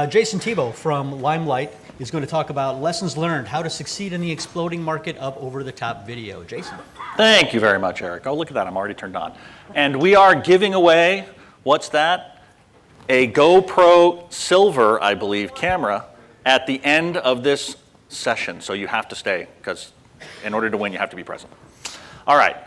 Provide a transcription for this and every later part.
Jason Thibeault from Limelight is going to talk about lessons learned, how to succeed in the exploding market of over-the-top video. Jason. Thank you very much, Eric. Oh, look at that, I'm already turned on. And we are giving away, what's that? A GoPro Silver, I believe, camera at the end of this session. So you have to stay, because in order to win, you have to be present. All right.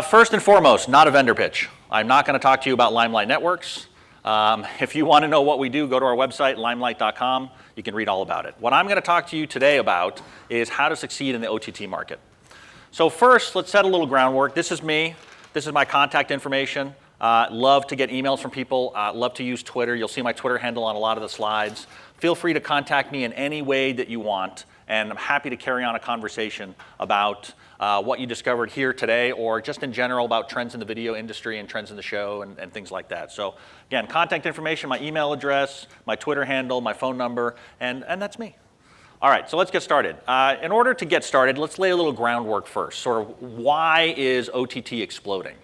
First and foremost, not a vendor pitch. I'm not going to talk to you about Limelight Networks. If you want to know what we do, go to our website, limelight.com. You can read all about it. What I'm going to talk to you today about is how to succeed in the OTT market. So first, let's set a little groundwork. This is me. This is my contact information. Love to get emails from people. Love to use Twitter. You'll see my Twitter handle on a lot of the slides. Feel free to contact me in any way that you want, and I'm happy to carry on a conversation about what you discovered here today, or just in general about trends in the video industry and trends in the show and things like that. So again, contact information, my email address, my Twitter handle, my phone number, and that's me. All right, so let's get started. In order to get started, let's lay a little groundwork first. Sort of why is OTT exploding?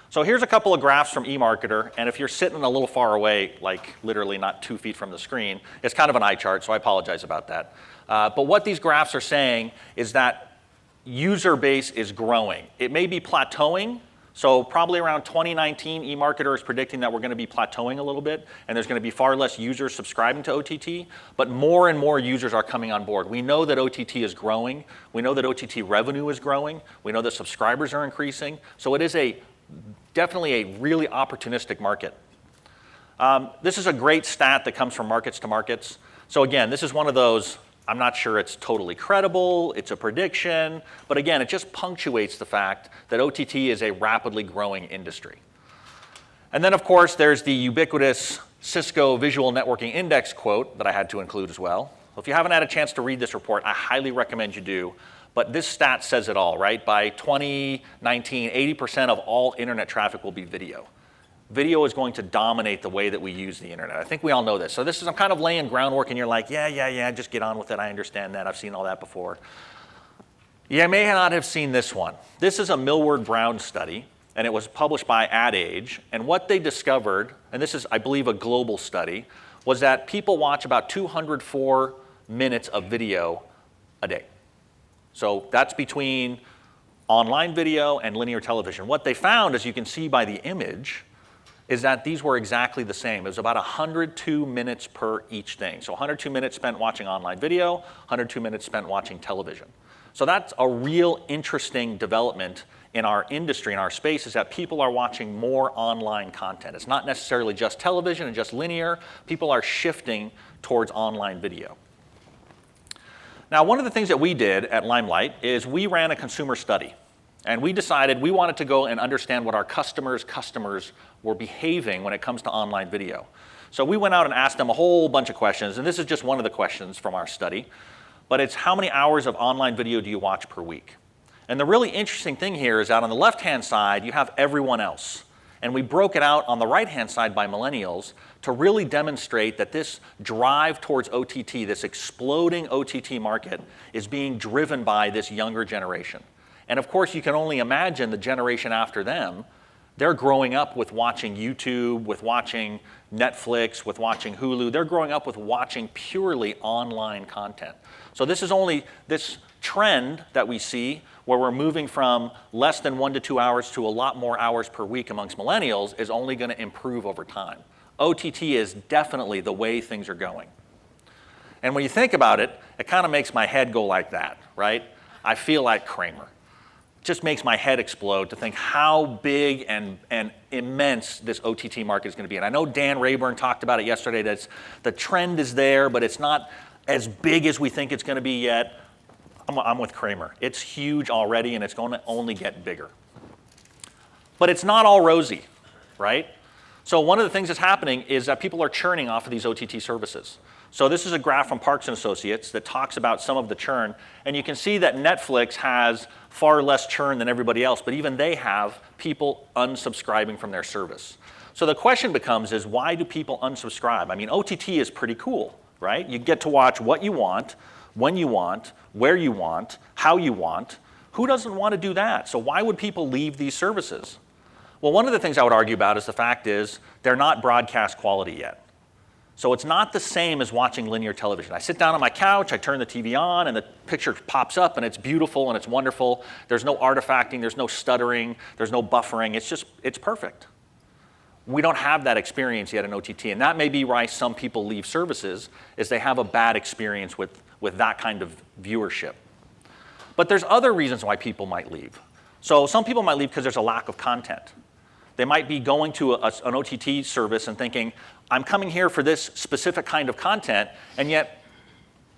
So here's a couple of graphs from eMarketer, and if you're sitting a little far away, like literally not 2 feet from the screen, it's kind of an eye chart, so I apologize about that. But what these graphs are saying is that user base is growing. It may be plateauing, so probably around 2019, eMarketer is predicting that we're going to be plateauing a little bit, and there's going to be far less users subscribing to OTT, but more and more users are coming on board. We know that OTT is growing. We know that OTT revenue is growing. We know that subscribers are increasing. So it is definitely a really opportunistic market. This is a great stat that comes from Markets to Markets. So again, this is one of those, I'm not sure it's totally credible, it's a prediction, but again, it just punctuates the fact that OTT is a rapidly growing industry. And then of course, there's the ubiquitous Cisco Visual Networking Index quote that I had to include as well. So if you haven't had a chance to read this report, I highly recommend you do. But this stat says it all, right? By 2019, 80% of all internet traffic will be video. Video is going to dominate the way that we use the internet. I think we all know this. So this is, I'm kind of laying groundwork, and you're like, yeah, just get on with it. I understand that. I've seen all that before. You may not have seen this one. This is a Millward Brown study, and it was published by Ad Age. And what they discovered, and this is, I believe, a global study, was that people watch about 204 minutes of video a day. So that's between online video and linear television. What they found, as you can see by the image, is that these were exactly the same. It was about 102 minutes per each thing. So 102 minutes spent watching online video, 102 minutes spent watching television. So that's a real interesting development in our industry, in our space, is that people are watching more online content. It's not necessarily just television and just linear. People are shifting towards online video. Now, one of the things that we did at Limelight is we ran a consumer study. And we decided we wanted to go and understand what our customers' customers were behaving when it comes to online video. So we went out and asked them a whole bunch of questions, and this is just one of the questions from our study. But it's how many hours of online video do you watch per week? And the really interesting thing here is that on the left-hand side, you have everyone else. And we broke it out on the right-hand side by millennials to really demonstrate that this drive towards OTT, this exploding OTT market, is being driven by this younger generation. And of course, you can only imagine the generation after them. They're growing up with watching YouTube, with watching Netflix, with watching Hulu. They're growing up with watching purely online content. So this is only this trend that we see where we're moving from less than 1 to 2 hours to a lot more hours per week amongst millennials is only going to improve over time. OTT is definitely the way things are going. And when you think about it, it kind of makes my head go like that, right? I feel like Kramer. It just makes my head explode to think how big and immense this OTT market is going to be. And I know Dan Rayburn talked about it yesterday, that the trend is there, but it's not as big as we think it's going to be yet. I'm with Kramer. It's huge already, and it's going to only get bigger. But it's not all rosy, right? So one of the things that's happening is that people are churning off of these OTT services. So this is a graph from Parks & Associates that talks about some of the churn. And you can see that Netflix has far less churn than everybody else, but even they have people unsubscribing from their service. So the question becomes is, why do people unsubscribe? I mean, OTT is pretty cool, right? You get to watch what you want, when you want, where you want, how you want. Who doesn't want to do that? So why would people leave these services? Well, one of the things I would argue about is the fact is they're not broadcast quality yet. So it's not the same as watching linear television. I sit down on my couch, I turn the TV on, and the picture pops up, and it's beautiful, and it's wonderful. There's no artifacting, there's no stuttering, there's no buffering. It's perfect. We don't have that experience yet in OTT, and that may be why some people leave services, is they have a bad experience with that kind of viewership. But there's other reasons why people might leave. So some people might leave because there's a lack of content. They might be going to an OTT service and thinking, I'm coming here for this specific kind of content, and yet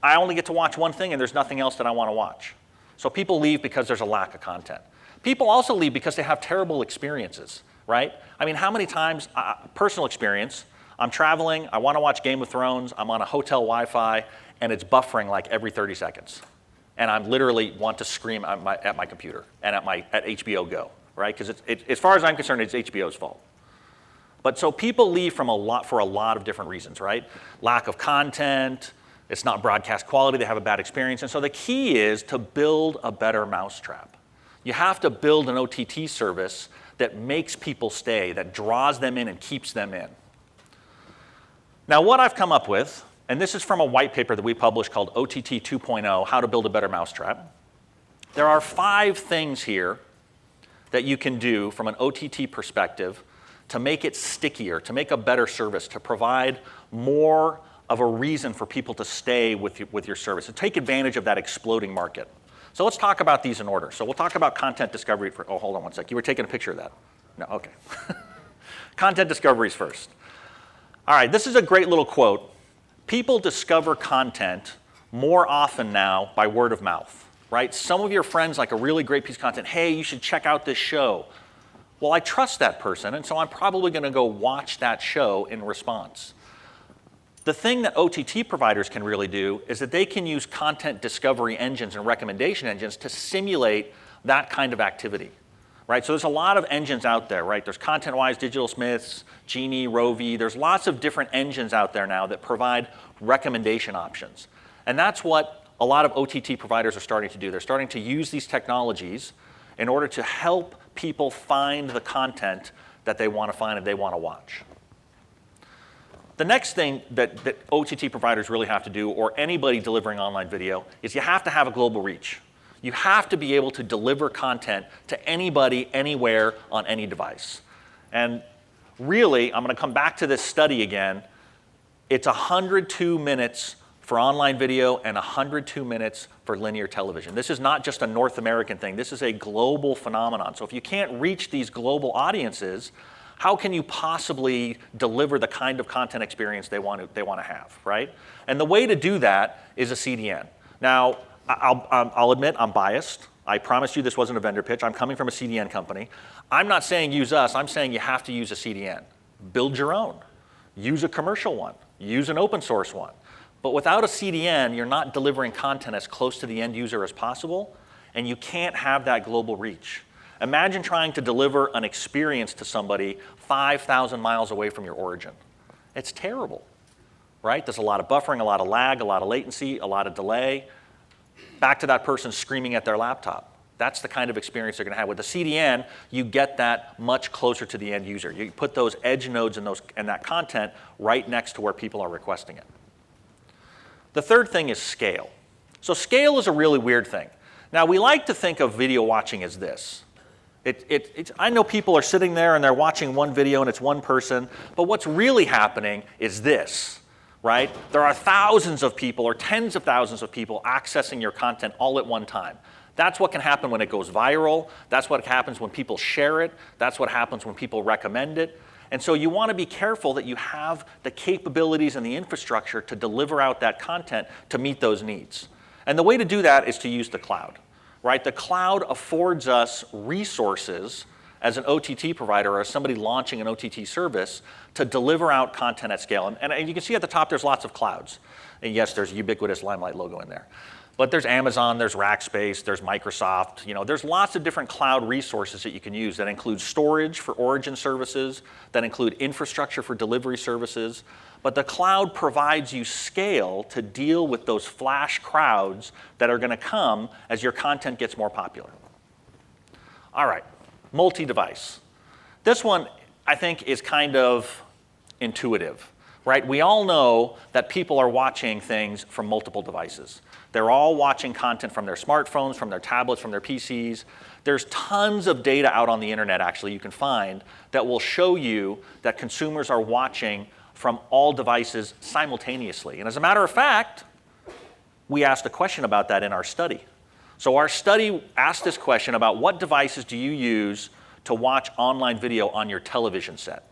I only get to watch one thing and there's nothing else that I want to watch. So people leave because there's a lack of content. People also leave because they have terrible experiences, right? I mean, how many times, personal experience, I'm traveling, I want to watch Game of Thrones, I'm on a hotel Wi-Fi, and it's buffering like every 30 seconds. And I literally want to scream at my computer and at HBO Go, right? Because as far as I'm concerned, it's HBO's fault. But so people leave for a lot of different reasons, right? Lack of content, it's not broadcast quality, they have a bad experience. And so the key is to build a better mousetrap. You have to build an OTT service that makes people stay, that draws them in and keeps them in. Now what I've come up with, and this is from a white paper that we published called OTT 2.0, How to Build a Better Mousetrap. There are 5 things here that you can do from an OTT perspective to make it stickier, to make a better service, to provide more of a reason for people to stay with your service, to take advantage of that exploding market. So let's talk about these in order. So we'll talk about content discovery. Oh, hold on one sec. You were taking a picture of that. No, okay. Content discoveries first. All right, this is a great little quote. People discover content more often now by word of mouth, right? Some of your friends like a really great piece of content. Hey, you should check out this show. Well, I trust that person, and so I'm probably going to go watch that show in response. The thing that OTT providers can really do is that they can use content discovery engines and recommendation engines to simulate that kind of activity, right? So there's a lot of engines out there, right? There's ContentWise, Digital Smiths, Genie, Rovi. There's lots of different engines out there now that provide recommendation options. And that's what a lot of OTT providers are starting to do. They're starting to use these technologies in order to help people find the content that they want to find and they want to watch. The next thing that OTT providers really have to do, or anybody delivering online video, is you have to have a global reach. You have to be able to deliver content to anybody, anywhere, on any device. And really, I'm going to come back to this study again. It's 102 minutes for online video and 102 minutes for linear television. This is not just a North American thing. This is a global phenomenon. So if you can't reach these global audiences, how can you possibly deliver the kind of content experience they want to have, right? And the way to do that is a CDN. Now, I'll admit I'm biased. I promise you this wasn't a vendor pitch. I'm coming from a CDN company. I'm not saying use us. I'm saying you have to use a CDN. Build your own. Use a commercial one. Use an open source one. But without a CDN, you're not delivering content as close to the end user as possible, and you can't have that global reach. Imagine trying to deliver an experience to somebody 5,000 miles away from your origin. It's terrible, right? There's a lot of buffering, a lot of lag, a lot of latency, a lot of delay. Back to that person screaming at their laptop. That's the kind of experience they're going to have. With a CDN, you get that much closer to the end user. You put those edge nodes and that content right next to where people are requesting it. The third thing is scale. So scale is a really weird thing. Now, we like to think of video watching as this. I know people are sitting there and they're watching one video and it's one person, but what's really happening is this, right? There are thousands of people or tens of thousands of people accessing your content all at one time. That's what can happen when it goes viral. That's what happens when people share it. That's what happens when people recommend it. And so you want to be careful that you have the capabilities and the infrastructure to deliver out that content to meet those needs. And the way to do that is to use the cloud, right? The cloud affords us resources as an OTT provider or as somebody launching an OTT service to deliver out content at scale. And you can see at the top there's lots of clouds. And yes, there's a ubiquitous Limelight logo in there. But there's Amazon, there's Rackspace, there's Microsoft. There's lots of different cloud resources that you can use that include storage for origin services, that include infrastructure for delivery services. But the cloud provides you scale to deal with those flash crowds that are going to come as your content gets more popular. All right, multi-device. This one, I think, is kind of intuitive. right? We all know that people are watching things from multiple devices. They're all watching content from their smartphones, from their tablets, from their PCs. There's tons of data out on the internet, actually, you can find that will show you that consumers are watching from all devices simultaneously. And as a matter of fact, we asked a question about that in our study. So our study asked this question about what devices do you use to watch online video on your television set?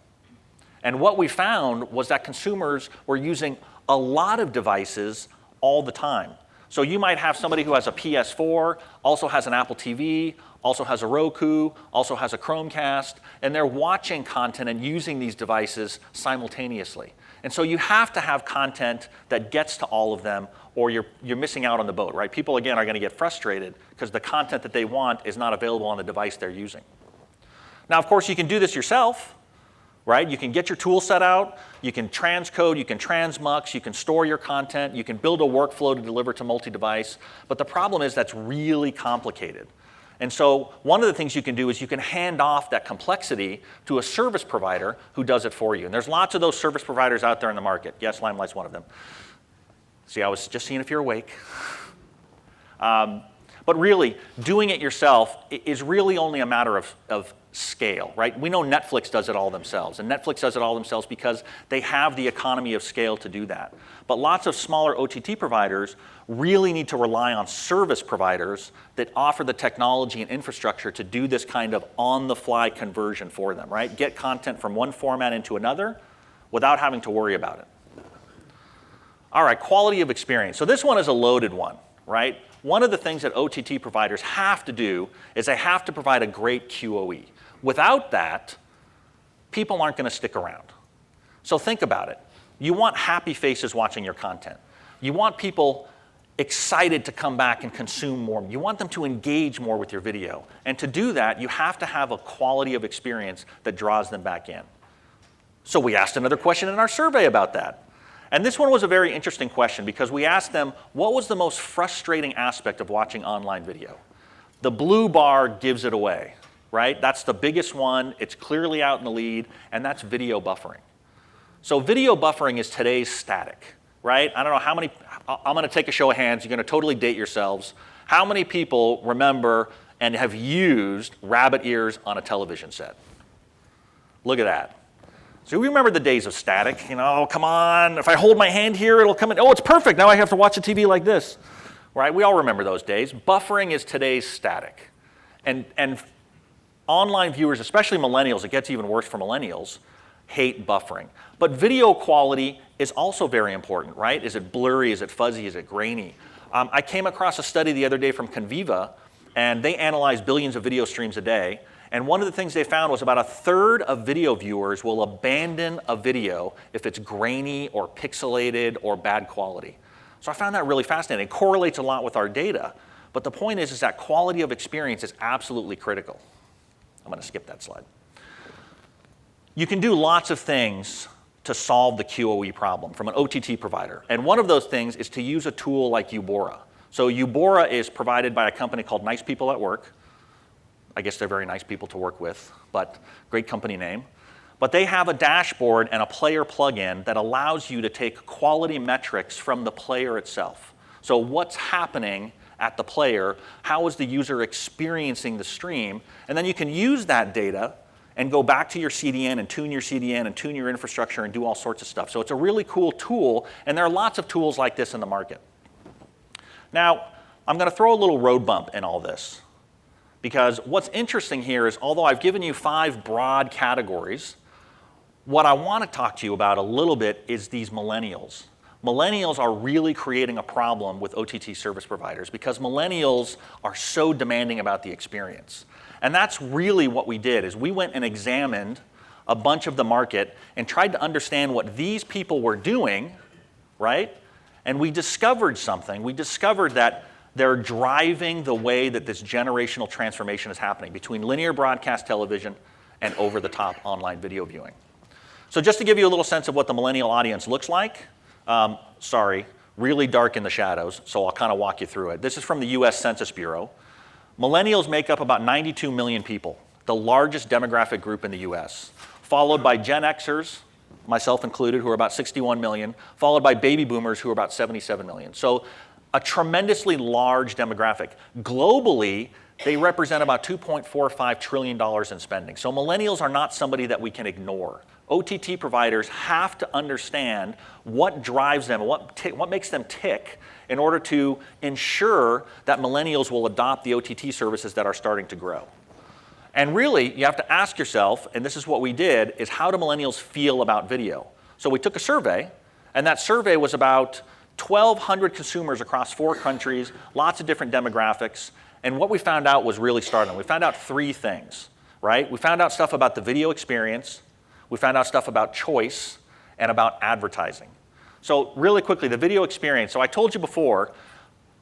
And what we found was that consumers were using a lot of devices all the time. So you might have somebody who has a PS4, also has an Apple TV, also has a Roku, also has a Chromecast, and they're watching content and using these devices simultaneously. And so you have to have content that gets to all of them, or you're missing out on the boat, right? People, again, are going to get frustrated because the content that they want is not available on the device they're using. Now, of course, you can do this yourself. Right? You can get your tool set out, you can transcode, you can transmux, you can store your content, you can build a workflow to deliver to multi-device, but the problem is that's really complicated. And so one of the things you can do is you can hand off that complexity to a service provider who does it for you. And there's lots of those service providers out there in the market. Yes, Limelight's one of them. See, I was just seeing if you're awake. But really, doing it yourself is really only a matter of scale, right? We know Netflix does it all themselves, and Netflix does it all themselves because they have the economy of scale to do that. But lots of smaller OTT providers really need to rely on service providers that offer the technology and infrastructure to do this kind of on-the-fly conversion for them, right? Get content from one format into another without having to worry about it. All right, quality of experience. So this one is a loaded one, right? One of the things that OTT providers have to do is they have to provide a great QoE. Without that, people aren't going to stick around. So think about it. You want happy faces watching your content. You want people excited to come back and consume more. You want them to engage more with your video. And to do that, you have to have a quality of experience that draws them back in. So we asked another question in our survey about that. And this one was a very interesting question because we asked them, what was the most frustrating aspect of watching online video? The blue bar gives it away, right? That's the biggest one. It's clearly out in the lead, and that's video buffering. So video buffering is today's static, right? I don't know how many, I'm going to take a show of hands. You're going to totally date yourselves. How many people remember and have used rabbit ears on a television set? Look at that. So we remember the days of static. You know, come on, if I hold my hand here, it'll come in. Oh, it's perfect. Now I have to watch the TV like this, right? We all remember those days. Buffering is today's static. And online viewers, especially millennials, it gets even worse for millennials, hate buffering. But video quality is also very important, right? Is it blurry? Is it fuzzy? Is it grainy? I came across a study the other day from Conviva, and they analyze billions of video streams a day. And one of the things they found was about a third of video viewers will abandon a video if it's grainy or pixelated or bad quality. So I found that really fascinating. It correlates a lot with our data. But the point is that quality of experience is absolutely critical. I'm going to skip that slide. You can do lots of things to solve the QoE problem from an OTT provider. And one of those things is to use a tool like Eubora. So Eubora is provided by a company called Nice People at Work. I guess they're very nice people to work with, but great company name. But they have a dashboard and a player plugin that allows you to take quality metrics from the player itself. So what's happening at the player? How is the user experiencing the stream? And then you can use that data and go back to your CDN and tune your CDN and tune your infrastructure and do all sorts of stuff. So it's a really cool tool, and there are lots of tools like this in the market. Now, I'm going to throw a little road bump in all this. Because what's interesting here is, although I've given you 5 broad categories, what I want to talk to you about a little bit is these millennials. Millennials are really creating a problem with OTT service providers because millennials are so demanding about the experience. And that's really what we did, is we went and examined a bunch of the market and tried to understand what these people were doing, right? And we discovered something. We discovered that they're driving the way that this generational transformation is happening between linear broadcast television and over-the-top online video viewing. So just to give you a little sense of what the millennial audience looks like, really dark in the shadows, so I'll kind of walk you through it. This is from the US Census Bureau. Millennials make up about 92 million people, the largest demographic group in the US, followed by Gen Xers, myself included, who are about 61 million, followed by baby boomers, who are about 77 million. So a tremendously large demographic. Globally, they represent about $2.45 trillion in spending. So millennials are not somebody that we can ignore. OTT providers have to understand what drives them, what makes them tick in order to ensure that millennials will adopt the OTT services that are starting to grow. And really, you have to ask yourself, and this is what we did, is how do millennials feel about video? So we took a survey, and that survey was about 1,200 consumers across 4 countries, lots of different demographics, and what we found out was really startling. We found out 3 things, right? We found out stuff about the video experience, we found out stuff about choice, and about advertising. So really quickly, the video experience. So I told you before,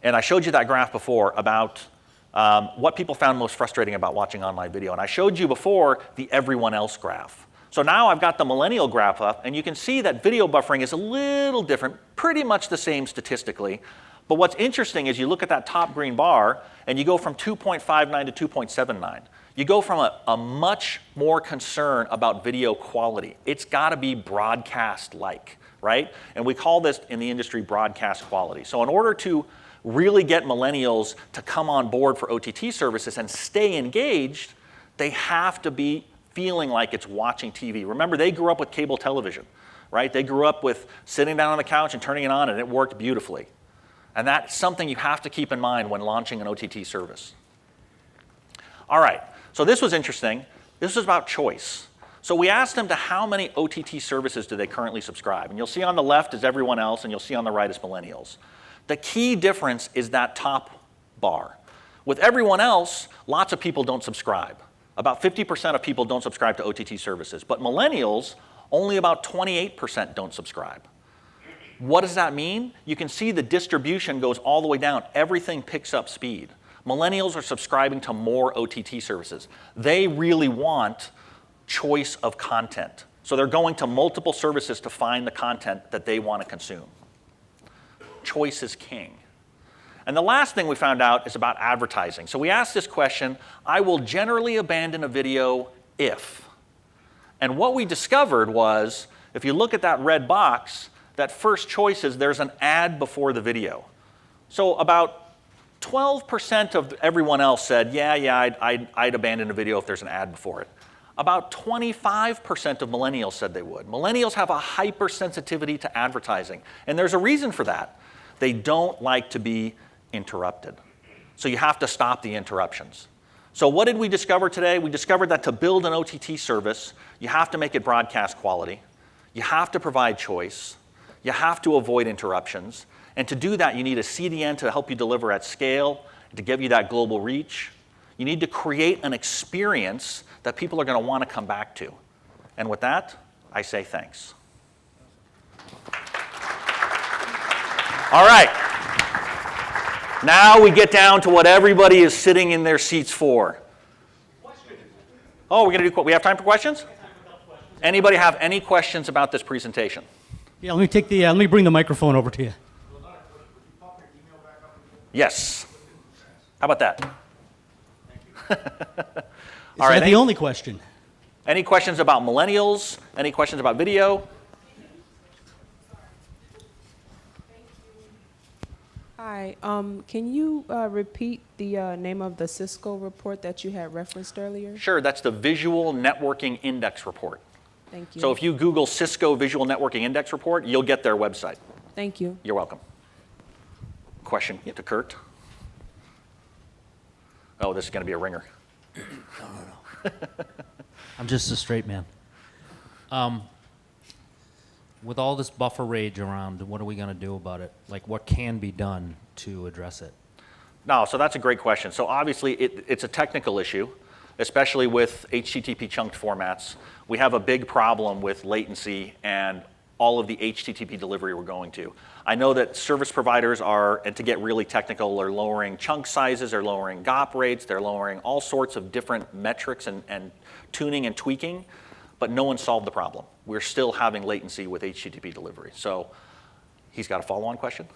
and I showed you that graph before about what people found most frustrating about watching online video. And I showed you before the everyone else graph. So now I've got the millennial graph up, and you can see that video buffering is a little different, pretty much the same statistically. But what's interesting is you look at that top green bar, and you go from 2.59 to 2.79. You go from a much more concern about video quality. It's got to be broadcast-like, right? And we call this in the industry broadcast quality. So in order to really get millennials to come on board for OTT services and stay engaged, they have to be feeling like it's watching TV. Remember, they grew up with cable television, right? They grew up with sitting down on the couch and turning it on, and it worked beautifully. And that's something you have to keep in mind when launching an OTT service. All right, so this was interesting. This was about choice. So we asked them to how many OTT services do they currently subscribe. And you'll see on the left is everyone else, and you'll see on the right is millennials. The key difference is that top bar. With everyone else, lots of people don't subscribe. About 50% of people don't subscribe to OTT services. But millennials, only about 28% don't subscribe. What does that mean? You can see the distribution goes all the way down. Everything picks up speed. Millennials are subscribing to more OTT services. They really want choice of content. So they're going to multiple services to find the content that they want to consume. Choice is king. And the last thing we found out is about advertising. So we asked this question, I will generally abandon a video if. And what we discovered was, if you look at that red box, that first choice is there's an ad before the video. So about 12% of everyone else said, yeah, I'd abandon a video if there's an ad before it. About 25% of millennials said they would. Millennials have a hypersensitivity to advertising, and there's a reason for that. They don't like to be interrupted. So you have to stop the interruptions. So what did we discover today? We discovered that to build an OTT service, you have to make it broadcast quality. You have to provide choice. You have to avoid interruptions. And to do that, you need a CDN to help you deliver at scale, to give you that global reach. You need to create an experience that people are going to want to come back to. And with that, I say thanks. All right. Now we get down to what everybody is sitting in their seats for. Oh, we're going to do, we have time for questions? Anybody have any questions about this presentation? Yeah, let me bring the microphone over to you. Yes. How about that? Is that the only question? Any questions about millennials? Any questions about video? Hi, can you repeat the name of the Cisco report that you had referenced earlier? Sure, that's the Visual Networking Index Report. Thank you. So if you Google Cisco Visual Networking Index Report, you'll get their website. Thank you. You're welcome. Question to Kurt? Oh, this is going to be a ringer. No. I'm just a straight man. With all this buffer rage around, what are we going to do about it? Like, what can be done to address it? No, so that's a great question. So obviously, it's a technical issue, especially with HTTP chunked formats. We have a big problem with latency and all of the HTTP delivery we're going to. I know that service providers are, and to get really technical, are lowering chunk sizes, they're lowering GOP rates, they're lowering all sorts of different metrics and tuning and tweaking, but no one solved the problem. We're still having latency with HTTP delivery. So he's got a follow-on question?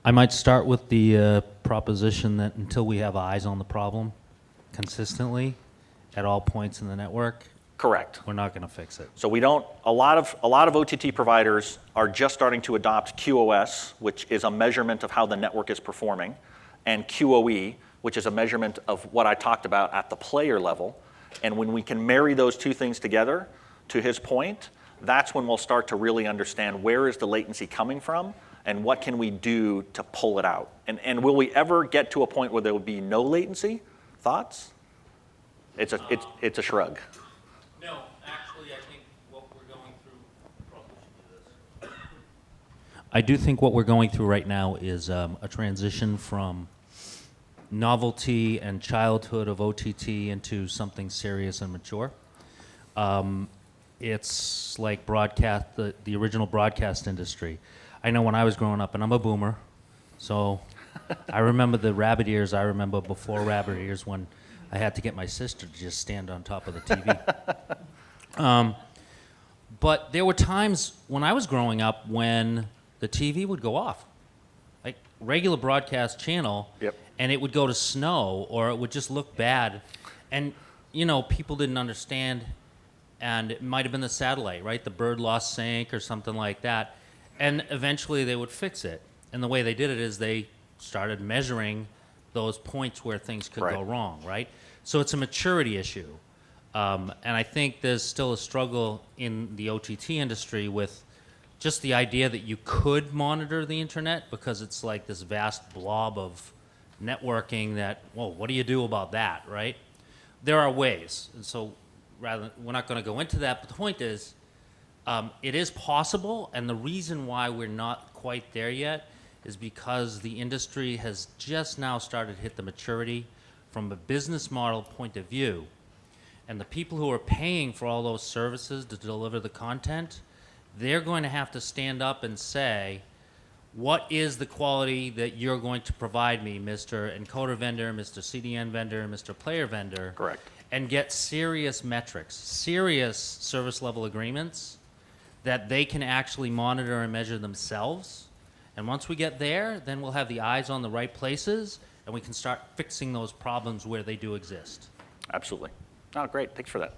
I might start with the proposition that until we have eyes on the problem consistently at all points in the network, Correct. we're not going to fix it. So we don't, a lot of OTT providers are just starting to adopt QoS, which is a measurement of how the network is performing, and QoE, which is a measurement of what I talked about at the player level. And when we can marry those two things together, to his point, that's when we'll start to really understand where is the latency coming from and what can we do to pull it out. And will we ever get to a point where there will be no latency? Thoughts? It's a shrug. No, actually, I think what we're going through, probably should do this. I do think what we're going through right now is a transition from novelty and childhood of OTT into something serious and mature. It's like broadcast, the original broadcast industry. I know when I was growing up, and I'm a boomer, so I remember the rabbit ears. I remember before rabbit ears when I had to get my sister to just stand on top of the TV. But there were times when I was growing up when the TV would go off, like regular broadcast channel, Yep. and it would go to snow or it would just look bad. And, you know, people didn't understand, and it might have been the satellite, right? The bird lost sync or something like that. And eventually they would fix it. And the way they did it is they started measuring those points where things could go wrong, right? So it's a maturity issue. And I think there's still a struggle in the OTT industry with just the idea that you could monitor the internet because it's like this vast blob of networking that, well, what do you do about that, right? There are ways. And so we're not going to go into that, but the point is, it is possible, and the reason why we're not quite there yet is because the industry has just now started to hit the maturity from a business model point of view. And the people who are paying for all those services to deliver the content, they're going to have to stand up and say, what is the quality that you're going to provide me, Mr. Encoder vendor, Mr. CDN vendor, Mr. Player vendor? Correct. And get serious metrics, serious service level agreements that they can actually monitor and measure themselves. And once we get there, then we'll have the eyes on the right places and we can start fixing those problems where they do exist. Absolutely. Oh, great. Thanks for that.